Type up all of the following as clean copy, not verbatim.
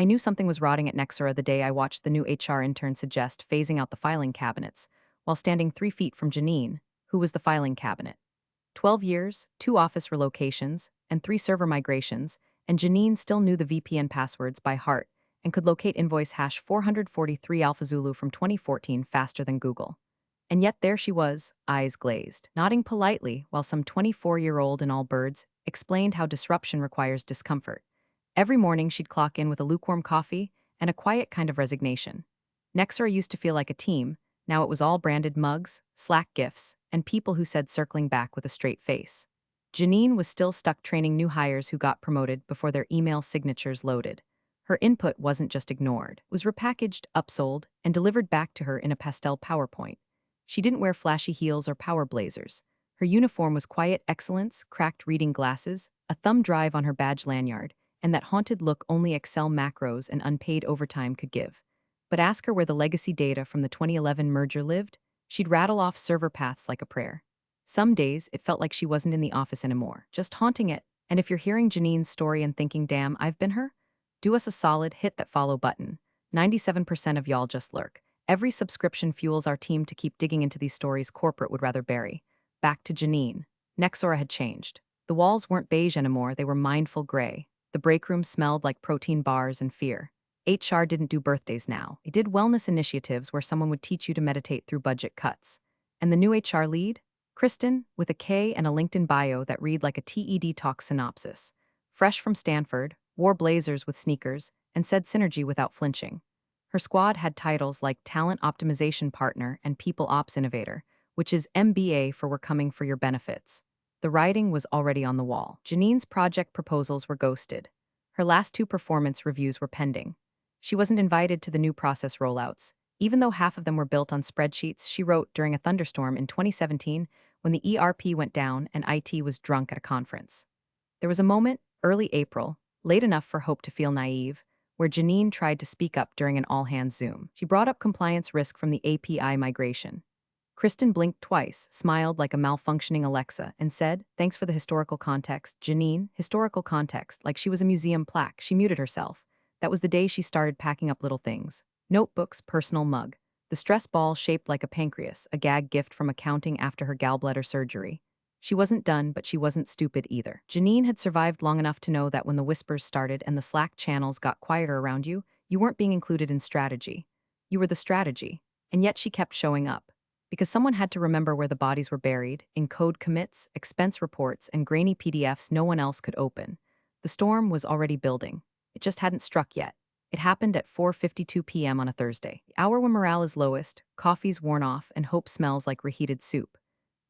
I knew something was rotting at Nexora the day I watched the new HR intern suggest phasing out the filing cabinets, while standing 3 feet from Janine, who was the filing cabinet. 12 years, 2 office relocations, and 3 server migrations, and Janine still knew the VPN passwords by heart and could locate invoice hash 443 Alpha Zulu from 2014 faster than Google. And yet there she was, eyes glazed, nodding politely while some 24-year-old in all birds explained how disruption requires discomfort. Every morning she'd clock in with a lukewarm coffee and a quiet kind of resignation. Nexora used to feel like a team. Now it was all branded mugs, Slack gifts, and people who said circling back with a straight face. Janine was still stuck training new hires who got promoted before their email signatures loaded. Her input wasn't just ignored, it was repackaged, upsold, and delivered back to her in a pastel PowerPoint. She didn't wear flashy heels or power blazers. Her uniform was quiet excellence, cracked reading glasses, a thumb drive on her badge lanyard, and that haunted look only Excel macros and unpaid overtime could give. But ask her where the legacy data from the 2011 merger lived, she'd rattle off server paths like a prayer. Some days, it felt like she wasn't in the office anymore, just haunting it. And if you're hearing Janine's story and thinking, damn, I've been her, do us a solid, hit that follow button. 97% of y'all just lurk. Every subscription fuels our team to keep digging into these stories corporate would rather bury. Back to Janine. Nexora had changed. The walls weren't beige anymore, they were mindful gray. The break room smelled like protein bars and fear. HR didn't do birthdays now. It did wellness initiatives where someone would teach you to meditate through budget cuts. And the new HR lead? Kristen, with a K and a LinkedIn bio that read like a TED Talk synopsis. Fresh from Stanford, wore blazers with sneakers, and said synergy without flinching. Her squad had titles like Talent Optimization Partner and People Ops Innovator, which is MBA for We're Coming for Your Benefits. The writing was already on the wall. Janine's project proposals were ghosted. Her last 2 performance reviews were pending. She wasn't invited to the new process rollouts, even though half of them were built on spreadsheets she wrote during a thunderstorm in 2017 when the ERP went down and IT was drunk at a conference. There was a moment, early April, late enough for Hope to feel naive, where Janine tried to speak up during an all-hands Zoom. She brought up compliance risk from the API migration. Kristen blinked twice, smiled like a malfunctioning Alexa, and said, "Thanks for the historical context, Janine." Historical context, like she was a museum plaque. She muted herself. That was the day she started packing up little things. Notebooks, personal mug. The stress ball shaped like a pancreas, a gag gift from accounting after her gallbladder surgery. She wasn't done, but she wasn't stupid either. Janine had survived long enough to know that when the whispers started and the Slack channels got quieter around you, you weren't being included in strategy. You were the strategy. And yet she kept showing up. Because someone had to remember where the bodies were buried, in code commits, expense reports, and grainy PDFs no one else could open. The storm was already building. It just hadn't struck yet. It happened at 4:52 p.m. on a Thursday, the hour when morale is lowest, coffee's worn off, and hope smells like reheated soup.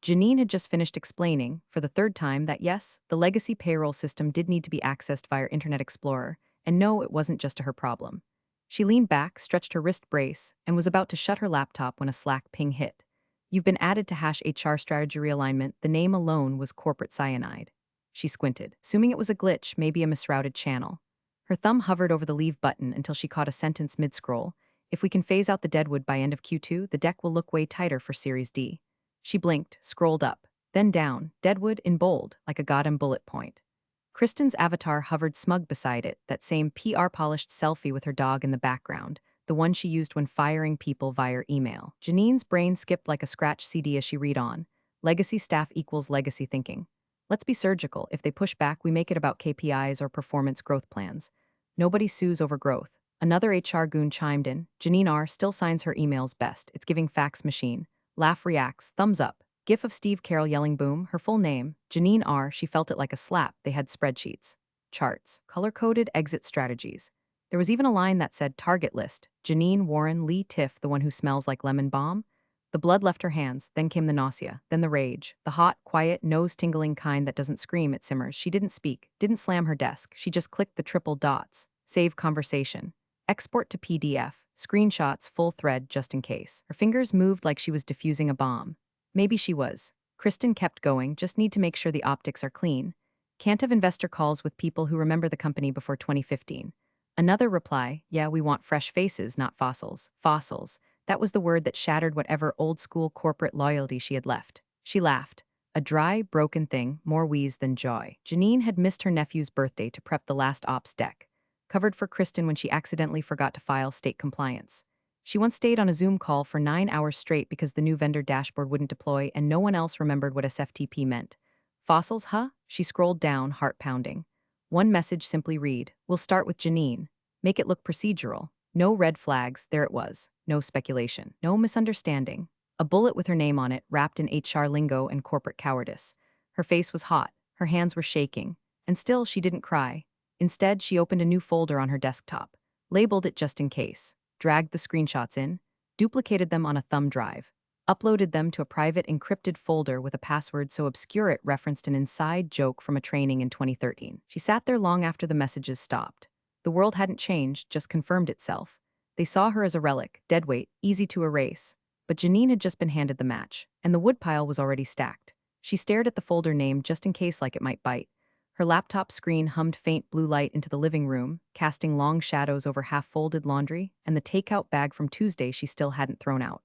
Janine had just finished explaining, for the third time, that yes, the legacy payroll system did need to be accessed via Internet Explorer, and no, it wasn't just her problem. She leaned back, stretched her wrist brace, and was about to shut her laptop when a Slack ping hit. "You've been added to hash HR strategy realignment." The name alone was corporate cyanide. She squinted, assuming it was a glitch, maybe a misrouted channel. Her thumb hovered over the leave button until she caught a sentence mid-scroll. "If we can phase out the Deadwood by end of Q2, the deck will look way tighter for Series D." She blinked, scrolled up, then down, Deadwood in bold, like a goddamn bullet point. Kristen's avatar hovered smug beside it, that same PR-polished selfie with her dog in the background, the one she used when firing people via email. Janine's brain skipped like a scratch CD as she read on. Legacy staff equals legacy thinking. Let's be surgical. If they push back, we make it about KPIs or performance growth plans. Nobody sues over growth. Another HR goon chimed in. Janine R. still signs her emails best. It's giving fax machine. Laugh reacts, thumbs up. GIF of Steve Carroll yelling boom, her full name, Janine R. She felt it like a slap. They had spreadsheets, charts, color-coded exit strategies. There was even a line that said target list, Janine Warren Lee Tiff, the one who smells like lemon balm. The blood left her hands, then came the nausea, then the rage, the hot, quiet, nose-tingling kind that doesn't scream, it simmers. She didn't speak, didn't slam her desk. She just clicked the triple dots. Save conversation. Export to PDF. Screenshots full thread just in case. Her fingers moved like she was diffusing a bomb. Maybe she was. Kristen kept going, just need to make sure the optics are clean. Can't have investor calls with people who remember the company before 2015. Another reply, yeah, we want fresh faces, not fossils. Fossils. That was the word that shattered whatever old-school corporate loyalty she had left. She laughed. A dry, broken thing, more wheeze than joy. Janine had missed her nephew's birthday to prep the last ops deck. covered for Kristen when she accidentally forgot to file state compliance. She once stayed on a Zoom call for 9 hours straight because the new vendor dashboard wouldn't deploy and no one else remembered what SFTP meant. Fossils, huh? She scrolled down, heart pounding. One message simply read, "We'll start with Janine. Make it look procedural." No red flags, there it was. No speculation. No misunderstanding. A bullet with her name on it, wrapped in HR lingo and corporate cowardice. Her face was hot, her hands were shaking, and still she didn't cry. Instead, she opened a new folder on her desktop, labeled it just in case, dragged the screenshots in, duplicated them on a thumb drive, uploaded them to a private encrypted folder with a password so obscure it referenced an inside joke from a training in 2013. She sat there long after the messages stopped. The world hadn't changed, just confirmed itself. They saw her as a relic, deadweight, easy to erase. But Janine had just been handed the match, and the woodpile was already stacked. She stared at the folder name just in case like it might bite. Her laptop screen hummed faint blue light into the living room, casting long shadows over half-folded laundry and the takeout bag from Tuesday she still hadn't thrown out.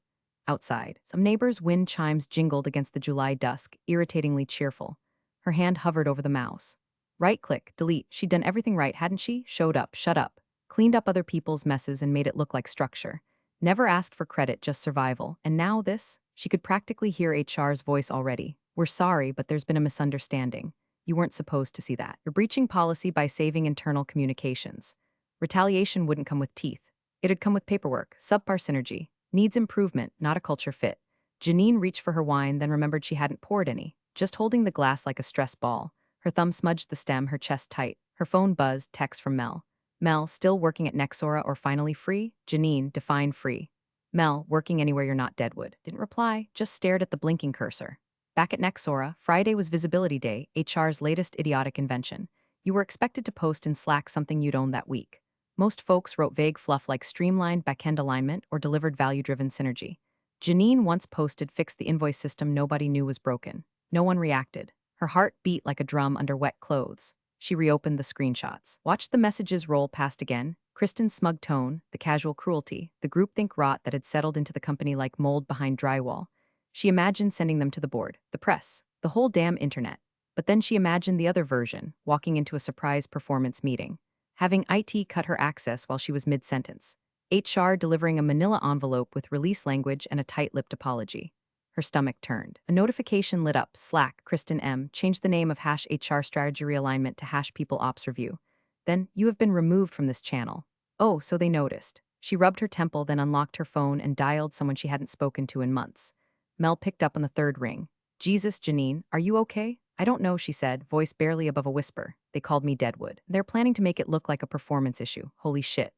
Outside, some neighbors' wind chimes jingled against the July dusk, irritatingly cheerful. Her hand hovered over the mouse. Right-click, delete. She'd done everything right, hadn't she? Showed up, shut up. Cleaned up other people's messes and made it look like structure. Never asked for credit, just survival. And now this? She could practically hear HR's voice already. "We're sorry, but there's been a misunderstanding. You weren't supposed to see that. You're breaching policy by saving internal communications." Retaliation wouldn't come with teeth. It'd come with paperwork, subpar synergy. Needs improvement, not a culture fit. Janine reached for her wine, then remembered she hadn't poured any. Just holding the glass like a stress ball. Her thumb smudged the stem, her chest tight. Her phone buzzed, text from Mel. Mel, still working at Nexora or finally free? Janine, define free. Mel, working anywhere you're not Deadwood. Didn't reply, just stared at the blinking cursor. Back at Nexora, Friday was visibility day, HR's latest idiotic invention. You were expected to post in Slack something you'd owned that week. Most folks wrote vague fluff like streamlined backend alignment or delivered value-driven synergy. Janine once posted fixed the invoice system nobody knew was broken. No one reacted. Her heart beat like a drum under wet clothes. She reopened the screenshots. Watched the messages roll past again. Kristen's smug tone, the casual cruelty, the groupthink rot that had settled into the company like mold behind drywall. She imagined sending them to the board, the press, the whole damn internet. But then she imagined the other version, walking into a surprise performance meeting. Having IT cut her access while she was mid-sentence. HR delivering a manila envelope with release language and a tight-lipped apology. Her stomach turned. A notification lit up. Slack, Kristen M. Changed the name of #HR strategy realignment to #people ops review. Then, you have been removed from this channel. Oh, so they noticed. She rubbed her temple, then unlocked her phone and dialed someone she hadn't spoken to in months. Mel picked up on the third ring. "Jesus, Janine, are you okay?" "I don't know," she said, voice barely above a whisper. "They called me Deadwood. They're planning to make it look like a performance issue. Holy shit."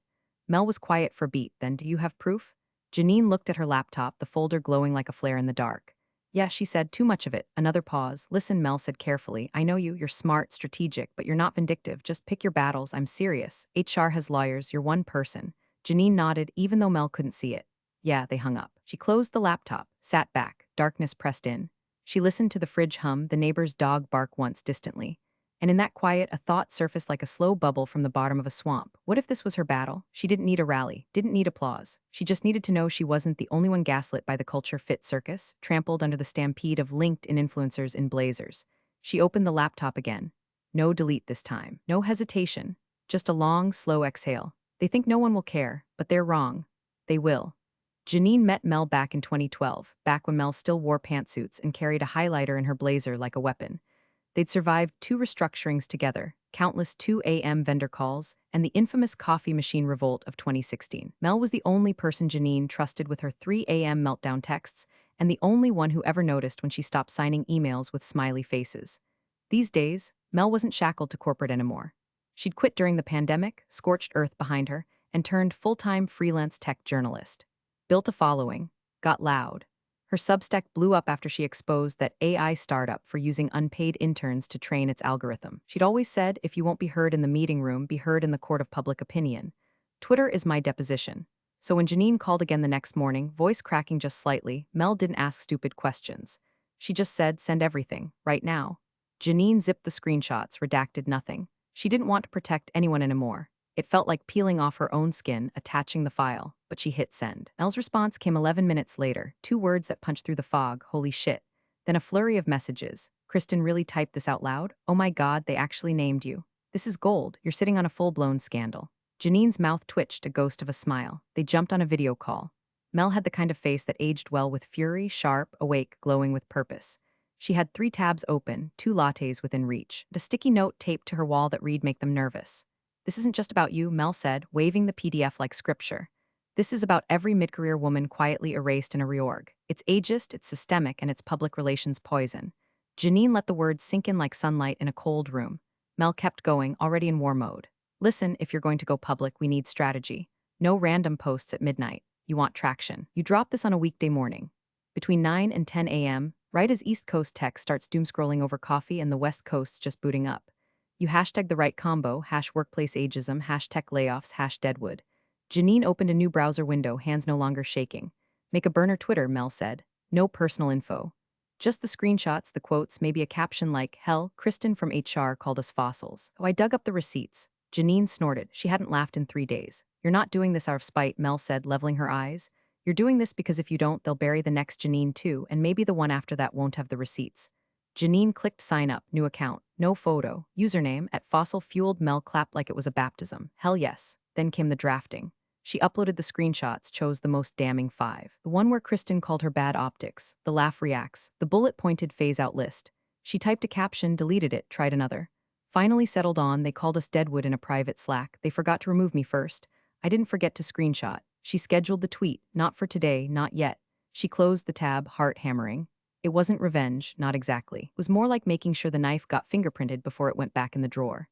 Mel was quiet for a beat. "Then do you have proof?" Janine looked at her laptop, the folder glowing like a flare in the dark. "Yeah," she said, "too much of it." Another pause. "Listen," Mel said carefully. "I know you're smart, strategic, but you're not vindictive. Just pick your battles. I'm serious. HR has lawyers. You're one person." Janine nodded, even though Mel couldn't see it. Yeah, they hung up. She closed the laptop, sat back, darkness pressed in. She listened to the fridge hum, the neighbor's dog bark once distantly. And in that quiet, a thought surfaced like a slow bubble from the bottom of a swamp. What if this was her battle? She didn't need a rally, didn't need applause. She just needed to know she wasn't the only one gaslit by the culture fit circus, trampled under the stampede of LinkedIn influencers in blazers. She opened the laptop again. No delete this time. No hesitation. Just a long, slow exhale. They think no one will care, but they're wrong. They will. Janine met Mel back in 2012, back when Mel still wore pantsuits and carried a highlighter in her blazer like a weapon. They'd survived 2 restructurings together, countless 2 a.m. vendor calls, and the infamous coffee machine revolt of 2016. Mel was the only person Janine trusted with her 3 a.m. meltdown texts, and the only one who ever noticed when she stopped signing emails with smiley faces. These days, Mel wasn't shackled to corporate anymore. She'd quit during the pandemic, scorched earth behind her, and turned full-time freelance tech journalist. Built a following, got loud. Her Substack blew up after she exposed that AI startup for using unpaid interns to train its algorithm. She'd always said, if you won't be heard in the meeting room, be heard in the court of public opinion. Twitter is my deposition. So when Janine called again the next morning, voice cracking just slightly, Mel didn't ask stupid questions. She just said, "Send everything, right now." Janine zipped the screenshots, redacted nothing. She didn't want to protect anyone anymore. It felt like peeling off her own skin, attaching the file, but she hit send. Mel's response came 11 minutes later, 2 words that punched through the fog, "Holy shit." Then a flurry of messages. "Kristen really typed this out loud? Oh my god, they actually named you. This is gold, you're sitting on a full-blown scandal." Janine's mouth twitched, a ghost of a smile. They jumped on a video call. Mel had the kind of face that aged well with fury, sharp, awake, glowing with purpose. She had 3 tabs open, 2 lattes within reach, and a sticky note taped to her wall that read, "Make them nervous." "This isn't just about you," Mel said, waving the PDF like scripture. "This is about every mid-career woman quietly erased in a reorg. It's ageist, it's systemic, and it's public relations poison." Janine let the words sink in like sunlight in a cold room. Mel kept going, already in war mode. "Listen, if you're going to go public, we need strategy. No random posts at midnight. You want traction. You drop this on a weekday morning. Between 9 and 10 a.m., right as East Coast tech starts doom-scrolling over coffee and the West Coast's just booting up. You hashtag the right combo, #workplace ageism, #tech layoffs, #Deadwood." Janine opened a new browser window, hands no longer shaking. "Make a burner Twitter," Mel said. "No personal info. Just the screenshots, the quotes, maybe a caption like, 'Hell, Kristen from HR called us fossils.' Oh, I dug up the receipts." Janine snorted. She hadn't laughed in 3 days. "You're not doing this out of spite," Mel said, leveling her eyes. "You're doing this because if you don't, they'll bury the next Janine too, and maybe the one after that won't have the receipts." Janine clicked sign up, new account, no photo, username, at fossil fueled. Mel clapped like it was a baptism. Hell yes. Then came the drafting. She uploaded the screenshots, chose the most damning 5. The one where Kristen called her bad optics, the laugh reacts, the bullet-pointed phase-out list. She typed a caption, deleted it, tried another. Finally settled on, "They called us Deadwood in a private Slack. They forgot to remove me first. I didn't forget to screenshot." She scheduled the tweet, "Not for today, not yet." She closed the tab, heart hammering. It wasn't revenge, not exactly. It was more like making sure the knife got fingerprinted before it went back in the drawer.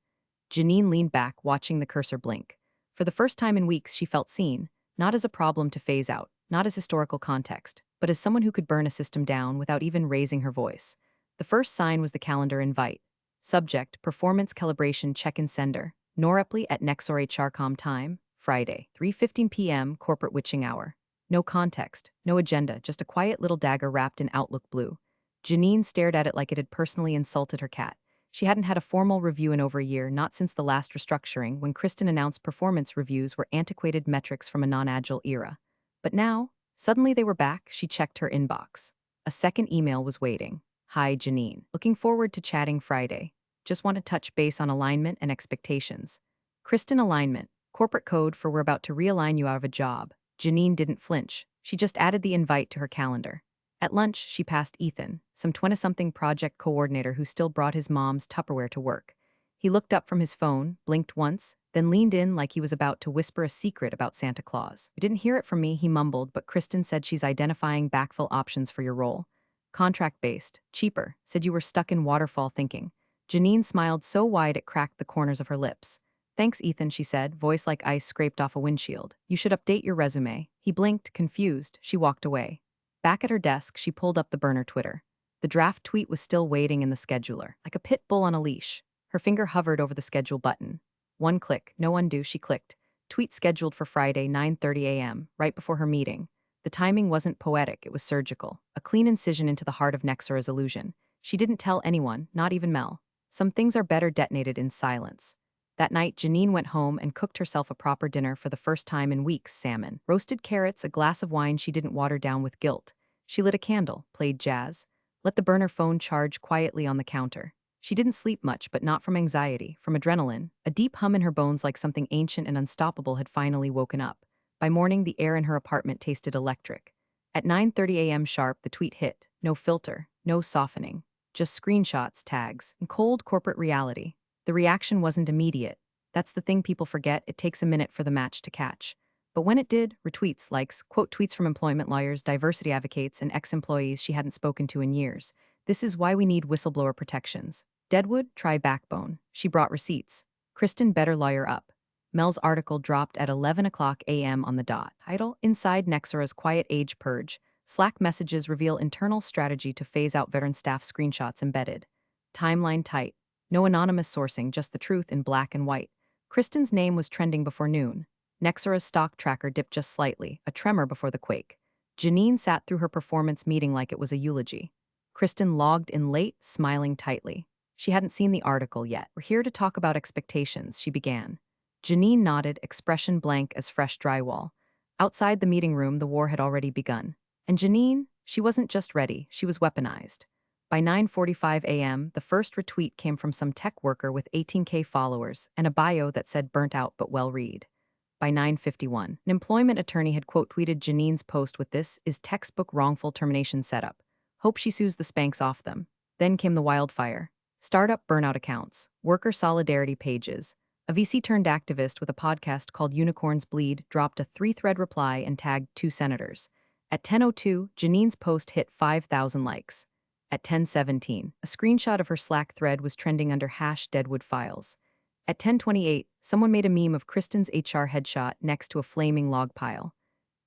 Janine leaned back, watching the cursor blink. For the first time in weeks, she felt seen, not as a problem to phase out, not as historical context, but as someone who could burn a system down without even raising her voice. The first sign was the calendar invite. Subject, performance calibration check-in sender. Noreply at Nexora HR time, Friday, 3:15 p.m., corporate witching hour. No context, no agenda, just a quiet little dagger wrapped in Outlook blue. Janine stared at it like it had personally insulted her cat. She hadn't had a formal review in over a year, not since the last restructuring, when Kristen announced performance reviews were antiquated metrics from a non-agile era. But now, suddenly they were back. She checked her inbox. A second email was waiting. "Hi, Janine. Looking forward to chatting Friday. Just want to touch base on alignment and expectations." Kristen alignment, corporate code for "we're about to realign you out of a job." Janine didn't flinch. She just added the invite to her calendar. At lunch, she passed Ethan, some 20-something project coordinator who still brought his mom's Tupperware to work. He looked up from his phone, blinked once, then leaned in like he was about to whisper a secret about Santa Claus. "You didn't hear it from me," he mumbled, "but Kristen said she's identifying backfill options for your role. Contract-based, cheaper, said you were stuck in waterfall thinking." Janine smiled so wide it cracked the corners of her lips. "Thanks, Ethan," she said, voice like ice scraped off a windshield. "You should update your resume." He blinked, confused. She walked away. Back at her desk, she pulled up the burner Twitter. The draft tweet was still waiting in the scheduler, like a pit bull on a leash. Her finger hovered over the schedule button. One click, no undo, she clicked. Tweet scheduled for Friday, 9:30 a.m., right before her meeting. The timing wasn't poetic, it was surgical. A clean incision into the heart of Nexora's illusion. She didn't tell anyone, not even Mel. Some things are better detonated in silence. That night, Janine went home and cooked herself a proper dinner for the first time in weeks: salmon, roasted carrots, a glass of wine she didn't water down with guilt. She lit a candle, played jazz, let the burner phone charge quietly on the counter. She didn't sleep much, but not from anxiety, from adrenaline. A deep hum in her bones, like something ancient and unstoppable had finally woken up. By morning, the air in her apartment tasted electric. At 9:30 a.m. sharp, the tweet hit. No filter, no softening. Just screenshots, tags, and cold corporate reality. The reaction wasn't immediate. That's the thing people forget, it takes a minute for the match to catch. But when it did, retweets, likes, quote tweets from employment lawyers, diversity advocates, and ex-employees she hadn't spoken to in years. This is why we need whistleblower protections. Deadwood, try backbone. She brought receipts. Kristen, better lawyer up. Mel's article dropped at 11 o'clock a.m. on the dot. Title, Inside Nexora's Quiet Age Purge. Slack messages reveal internal strategy to phase out veteran staff, screenshots embedded. Timeline tight. No anonymous sourcing, just the truth in black and white. Kristen's name was trending before noon. Nexora's stock tracker dipped just slightly, a tremor before the quake. Janine sat through her performance meeting like it was a eulogy. Kristen logged in late, smiling tightly. She hadn't seen the article yet. "We're here to talk about expectations," she began. Janine nodded, expression blank as fresh drywall. Outside the meeting room, the war had already begun. And Janine, she wasn't just ready, she was weaponized. By 9:45 a.m., the first retweet came from some tech worker with 18K followers and a bio that said "burnt out but well read." By 9:51, an employment attorney had quote tweeted Janine's post with "This is textbook wrongful termination setup. Hope she sues the Spanx off them." Then came the wildfire. Startup burnout accounts, worker solidarity pages. A VC turned activist with a podcast called Unicorns Bleed dropped a 3-thread reply and tagged 2 senators. At 10:02, Janine's post hit 5,000 likes. At 10:17, a screenshot of her Slack thread was trending under #Deadwood files. At 10:28, someone made a meme of Kristen's HR headshot next to a flaming log pile.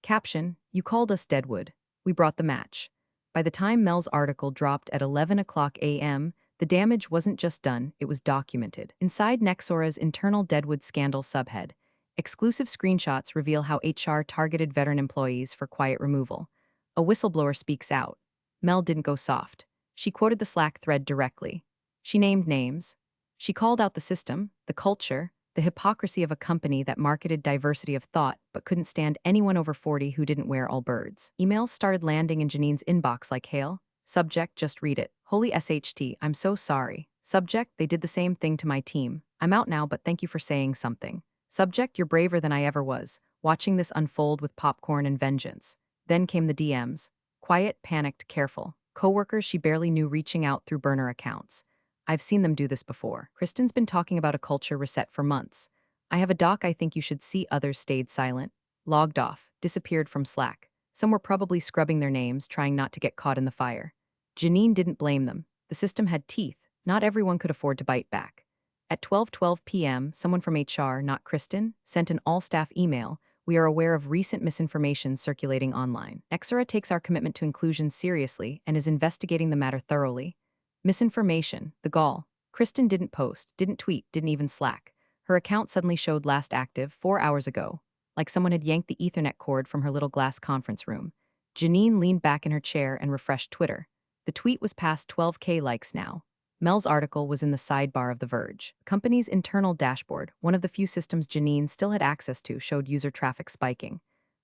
Caption: "You called us Deadwood. We brought the match." By the time Mel's article dropped at 11 a.m., the damage wasn't just done, it was documented. Inside Nexora's internal Deadwood scandal subhead, exclusive screenshots reveal how HR targeted veteran employees for quiet removal. A whistleblower speaks out. Mel didn't go soft. She quoted the Slack thread directly. She named names. She called out the system, the culture, the hypocrisy of a company that marketed diversity of thought but couldn't stand anyone over 40 who didn't wear all birds. Emails started landing in Janine's inbox like hail. Subject: "Just read it. Holy SHT, I'm so sorry." Subject: "They did the same thing to my team. I'm out now, but thank you for saying something." Subject: "You're braver than I ever was, watching this unfold with popcorn and vengeance." Then came the DMs. Quiet, panicked, careful. Coworkers she barely knew reaching out through burner accounts. "I've seen them do this before. Kristen's been talking about a culture reset for months. I have a doc I think you should see." Others stayed silent, logged off, disappeared from Slack. Some were probably scrubbing their names, trying not to get caught in the fire. Janine didn't blame them. The system had teeth. Not everyone could afford to bite back. At 12:12 p.m., someone from HR, not Kristen, sent an all-staff email. "We are aware of recent misinformation circulating online. Nexora takes our commitment to inclusion seriously and is investigating the matter thoroughly." Misinformation, the gall. Kristen didn't post, didn't tweet, didn't even Slack. Her account suddenly showed last active 4 hours ago, like someone had yanked the Ethernet cord from her little glass conference room. Janine leaned back in her chair and refreshed Twitter. The tweet was past 12K likes now. Mel's article was in the sidebar of The Verge. The company's internal dashboard, one of the few systems Janine still had access to, showed user traffic spiking.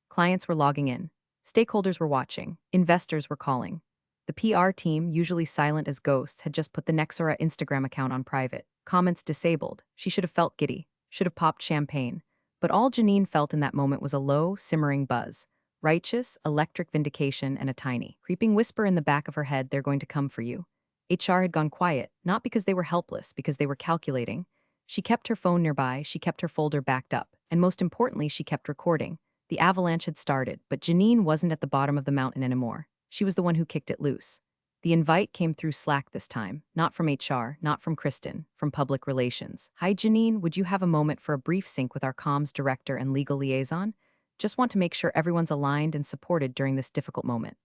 Clients were logging in. Stakeholders were watching. Investors were calling. The PR team, usually silent as ghosts, had just put the Nexora Instagram account on private. Comments disabled. She should have felt giddy. Should have popped champagne. But all Janine felt in that moment was a low, simmering buzz. Righteous, electric vindication, and a tiny, creeping whisper in the back of her head, "They're going to come for you." HR had gone quiet, not because they were helpless, because they were calculating. She kept her phone nearby, she kept her folder backed up, and most importantly, she kept recording. The avalanche had started, but Janine wasn't at the bottom of the mountain anymore. She was the one who kicked it loose. The invite came through Slack this time, not from HR, not from Kristen, from public relations. "Hi Janine, would you have a moment for a brief sync with our comms director and legal liaison? Just want to make sure everyone's aligned and supported during this difficult moment."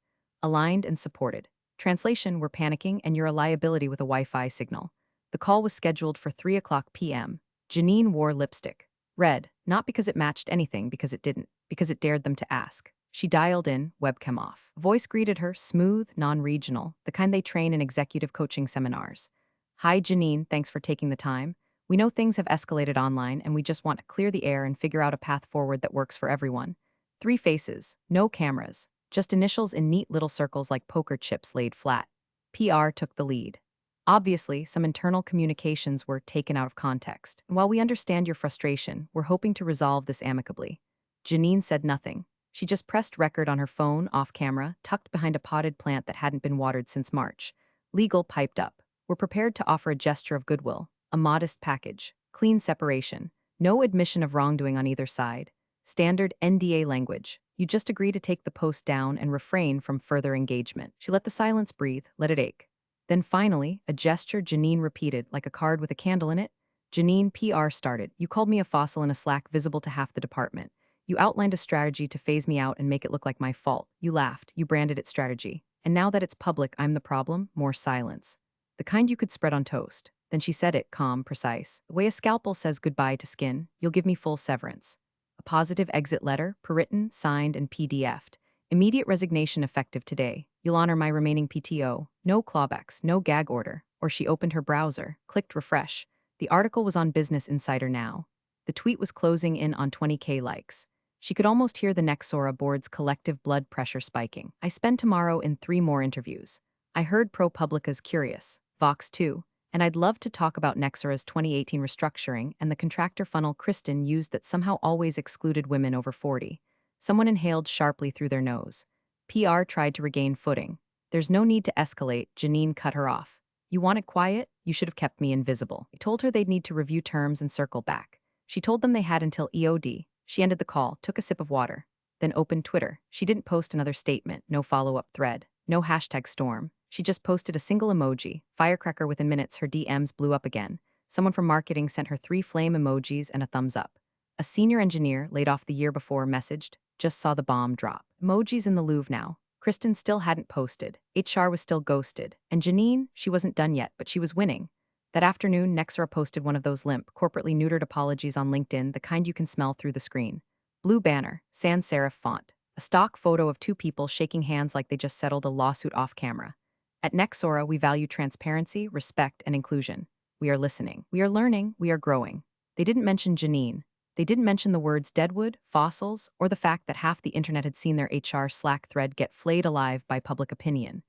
Aligned and supported. Translation: "We're panicking and you're a liability with a Wi-Fi signal." The call was scheduled for 3 p.m. Janine wore lipstick. Red, not because it matched anything, because it didn't, because it dared them to ask. She dialed in, webcam off. A voice greeted her, smooth, non-regional, the kind they train in executive coaching seminars. "Hi Janine, thanks for taking the time. We know things have escalated online and we just want to clear the air and figure out a path forward that works for everyone." 3 faces, no cameras, just initials in neat little circles like poker chips laid flat. PR took the lead. "Obviously, some internal communications were taken out of context. And while we understand your frustration, we're hoping to resolve this amicably." Janine said nothing. She just pressed record on her phone, off camera, tucked behind a potted plant that hadn't been watered since March. Legal piped up. "We're prepared to offer a gesture of goodwill, a modest package, clean separation, no admission of wrongdoing on either side. Standard NDA language. You just agree to take the post down and refrain from further engagement." She let the silence breathe, let it ache. Then finally, a gesture Janine repeated, like a card with a candle in it. Janine, PR started. "You called me a fossil in a Slack visible to half the department. You outlined a strategy to phase me out and make it look like my fault. You laughed. You branded it strategy. And now that it's public, I'm the problem." More silence. The kind you could spread on toast. Then she said it, calm, precise. "The way a scalpel says goodbye to skin, you'll give me full severance. A positive exit letter, per-written, signed, and PDF'd. Immediate resignation effective today. You'll honor my remaining PTO. No clawbacks, no gag order." Or she opened her browser, clicked refresh. The article was on Business Insider now. The tweet was closing in on 20K likes. She could almost hear the Nexora board's collective blood pressure spiking. "I spend tomorrow in 3 more interviews. I heard ProPublica's curious. Vox too. And I'd love to talk about Nexora's 2018 restructuring and the contractor funnel Kristen used that somehow always excluded women over 40. Someone inhaled sharply through their nose. PR tried to regain footing. There's no need to escalate, Janine cut her off. You wanted quiet? You should have kept me invisible. I told her they'd need to review terms and circle back. She told them they had until EOD. She ended the call, took a sip of water, then opened Twitter. She didn't post another statement, no follow-up thread, no hashtag storm. She just posted a single emoji, firecracker. Within minutes, her DMs blew up again. Someone from marketing sent her 3 flame emojis and a thumbs up. A senior engineer, laid off the year before, messaged, just saw the bomb drop. Emojis in the Louvre now. Kristen still hadn't posted. HR was still ghosted. And Janine, she wasn't done yet, but she was winning. That afternoon, Nexora posted one of those limp, corporately neutered apologies on LinkedIn, the kind you can smell through the screen. Blue banner, sans serif font. A stock photo of 2 people shaking hands like they just settled a lawsuit off camera. At Nexora, we value transparency, respect, and inclusion. We are listening. We are learning. We are growing. They didn't mention Janine. They didn't mention the words Deadwood, fossils, or the fact that half the internet had seen their HR Slack thread get flayed alive by public opinion.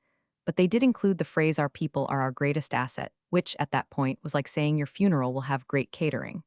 But they did include the phrase "our people are our greatest asset," which, at that point, was like saying your funeral will have great catering.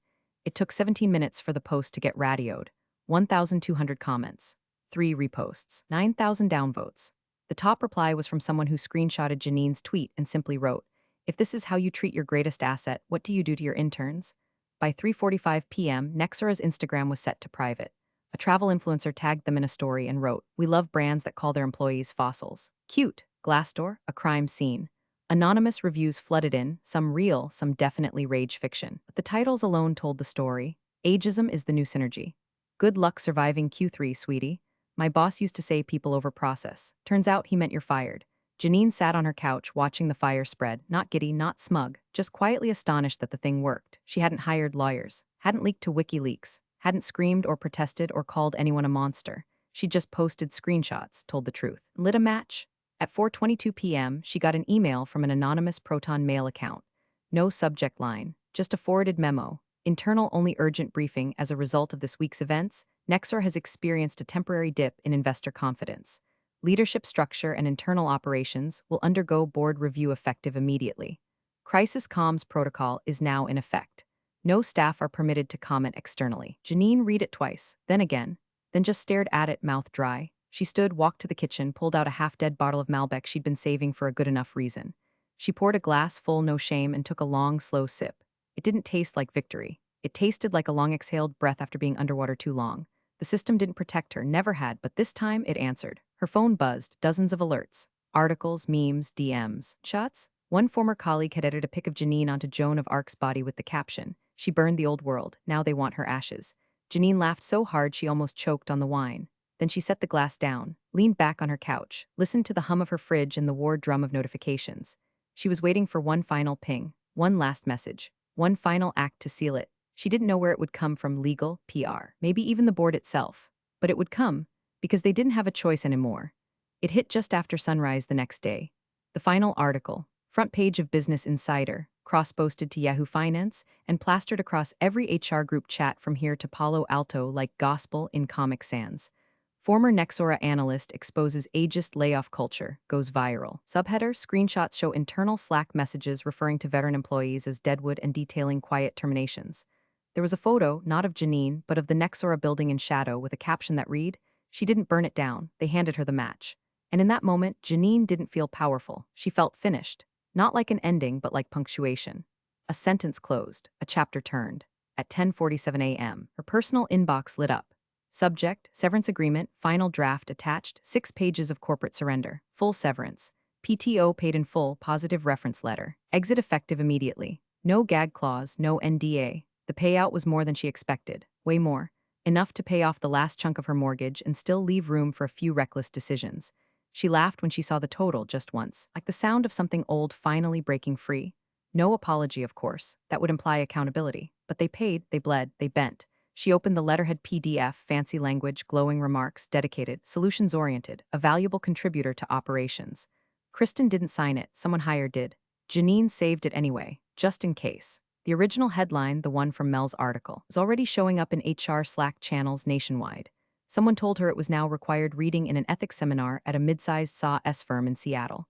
It took 17 minutes for the post to get radioed. 1,200 comments. 3 reposts. 9,000 downvotes. The top reply was from someone who screenshotted Janine's tweet and simply wrote, "If this is how you treat your greatest asset, what do you do to your interns?" By 3:45 p.m., Nexora's Instagram was set to private. A travel influencer tagged them in a story and wrote, "We love brands that call their employees fossils." Cute. Glassdoor, a crime scene. Anonymous reviews flooded in, some real, some definitely rage fiction. But the titles alone told the story. Ageism is the new synergy. Good luck surviving Q3, sweetie. My boss used to say people over process. Turns out he meant you're fired. Janine sat on her couch watching the fire spread, not giddy, not smug, just quietly astonished that the thing worked. She hadn't hired lawyers, hadn't leaked to WikiLeaks, hadn't screamed or protested or called anyone a monster. She just posted screenshots, told the truth. Lit a match. At 4:22 p.m., she got an email from an anonymous Proton Mail account. No subject line, just a forwarded memo. Internal only urgent briefing. As a result of this week's events, Nexora has experienced a temporary dip in investor confidence. Leadership structure and internal operations will undergo board review effective immediately. Crisis comms protocol is now in effect. No staff are permitted to comment externally. Janine read it twice, then again, then just stared at it, mouth dry. She stood, walked to the kitchen, pulled out a half-dead bottle of Malbec she'd been saving for a good enough reason. She poured a glass full, no shame, and took a long, slow sip. It didn't taste like victory. It tasted like a long exhaled breath after being underwater too long. The system didn't protect her, never had, but this time it answered. Her phone buzzed, dozens of alerts. Articles, memes, DMs. Shots? One former colleague had edited a pic of Janine onto Joan of Arc's body with the caption, "She burned the old world, now they want her ashes." Janine laughed so hard she almost choked on the wine. Then she set the glass down, leaned back on her couch, listened to the hum of her fridge and the war drum of notifications. She was waiting for one final ping, one last message, one final act to seal it. She didn't know where it would come from: legal, PR, maybe even the board itself. But it would come, because they didn't have a choice anymore. It hit just after sunrise the next day. The final article, front page of Business Insider, cross-posted to Yahoo Finance, and plastered across every HR group chat from here to Palo Alto like gospel in Comic Sans. Former Nexora analyst exposes ageist layoff culture, goes viral. Subheader: screenshots show internal Slack messages referring to veteran employees as Deadwood and detailing quiet terminations. There was a photo, not of Janine, but of the Nexora building in shadow with a caption that read, "She didn't burn it down, they handed her the match." And in that moment, Janine didn't feel powerful. She felt finished. Not like an ending, but like punctuation. A sentence closed, a chapter turned. At 10:47 a.m., her personal inbox lit up. Subject: severance agreement, final draft attached, 6 pages of corporate surrender, full severance. PTO paid in full, positive reference letter. Exit effective immediately. No gag clause, no NDA. The payout was more than she expected, way more. Enough to pay off the last chunk of her mortgage and still leave room for a few reckless decisions. She laughed when she saw the total just once, like the sound of something old finally breaking free. No apology, of course. That would imply accountability. But they paid, they bled, they bent. She opened the letterhead PDF, fancy language, glowing remarks, dedicated, solutions-oriented, a valuable contributor to operations. Kristen didn't sign it, someone higher did. Janine saved it anyway, just in case. The original headline, the one from Mel's article, was already showing up in HR Slack channels nationwide. Someone told her it was now required reading in an ethics seminar at a mid-sized SAW firm in Seattle.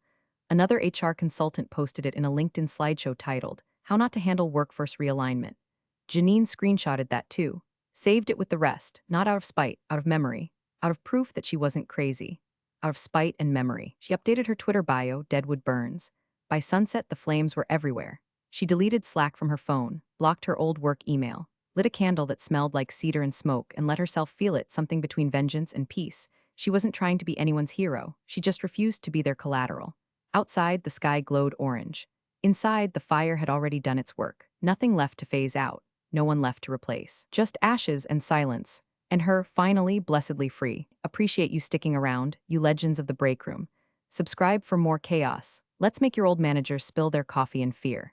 Another HR consultant posted it in a LinkedIn slideshow titled, How Not to Handle Workforce Realignment. Janine screenshotted that too. Saved it with the rest, not out of spite, out of memory, out of proof that she wasn't crazy. Out of spite and memory, she updated her Twitter bio, Deadwood burns. By sunset, the flames were everywhere. She deleted Slack from her phone, blocked her old work email, lit a candle that smelled like cedar and smoke, and let herself feel it, something between vengeance and peace. She wasn't trying to be anyone's hero, she just refused to be their collateral. Outside, the sky glowed orange. Inside, the fire had already done its work. Nothing left to phase out, no one left to replace. Just ashes and silence. And her, finally, blessedly free. Appreciate you sticking around, you legends of the break room. Subscribe for more chaos. Let's make your old managers spill their coffee in fear.